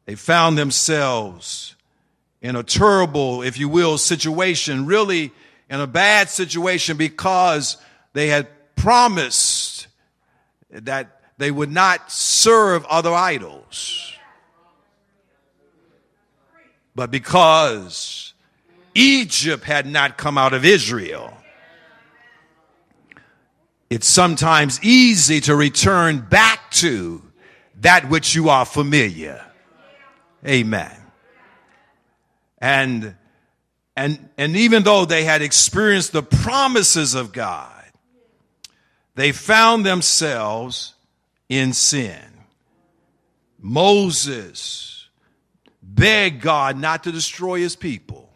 They found themselves in a terrible, if you will, situation, really in a bad situation, because they had promised that they would not serve other idols. But because Egypt had not come out of Israel, it's sometimes easy to return back to that which you are familiar. Amen. And even though they had experienced the promises of God, they found themselves in sin. Moses begged God not to destroy his people.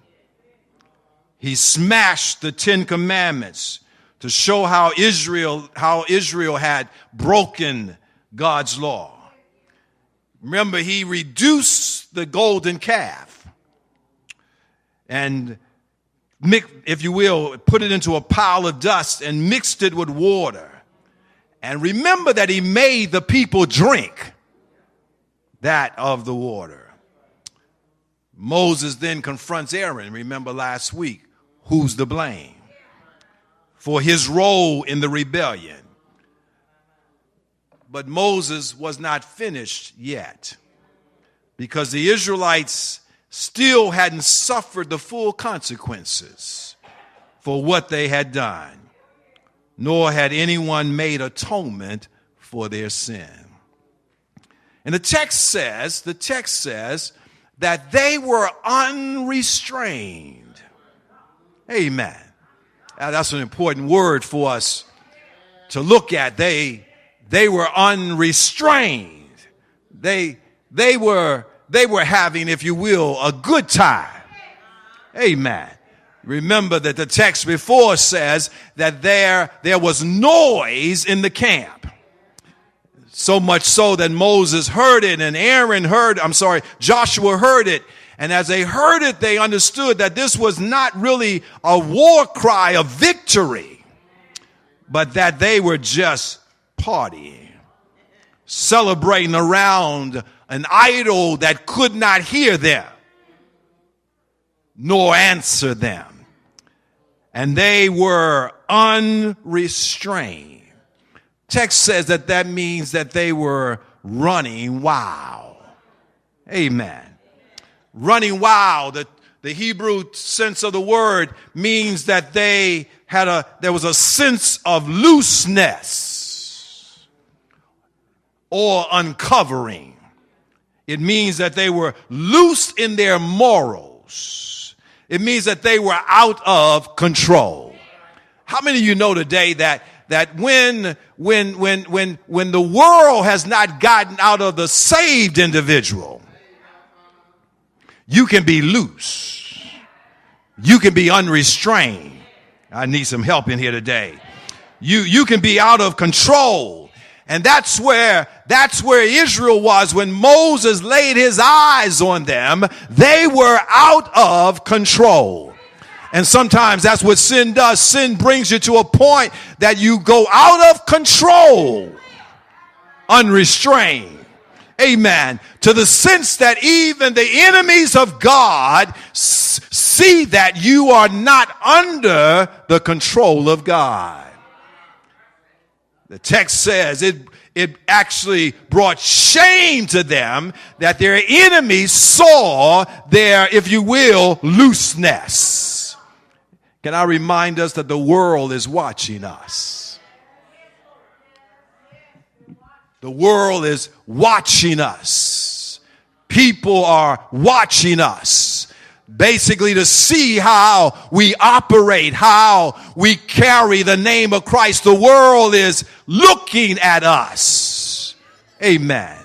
He smashed the 10 Commandments to show how Israel had broken God's law. Remember, he reduced the golden calf and, if you will, put it into a pile of dust and mixed it with water. And remember that he made the people drink that of the water. Moses then confronts Aaron, remember last week, who's to blame for his role in the rebellion. But Moses was not finished yet, because the Israelites still hadn't suffered the full consequences for what they had done, nor had anyone made atonement for their sin. And the text says that they were unrestrained. Amen. Now, that's an important word for us to look at. They were unrestrained. They were having, if you will, a good time. Amen. Remember that the text before says that there was noise in the camp. So much so that Moses heard it and Joshua heard it. And as they heard it, they understood that this was not really a war cry of victory, but that they were just partying, celebrating around an idol that could not hear them nor answer them. And they were unrestrained. Text says that means that they were running wild. Amen. Running wild. The Hebrew sense of the word means that there was a sense of looseness or uncovering. It means that they were loose in their morals. It means that they were out of control. How many of you know today that when the world has not gotten out of the saved individual, you can be loose. You can be unrestrained. I need some help in here today. You can be out of control. And that's where Israel was when Moses laid his eyes on them. They were out of control. And sometimes that's what sin does. Sin brings you to a point that you go out of control, unrestrained. Amen. To the sense that even the enemies of God see that you are not under the control of God. The text says it actually brought shame to them that their enemies saw their, if you will, looseness. Can I remind us that the world is watching us? The world is watching us. People are watching us, basically to see how we operate, how we carry the name of Christ. The world is looking at us. Amen.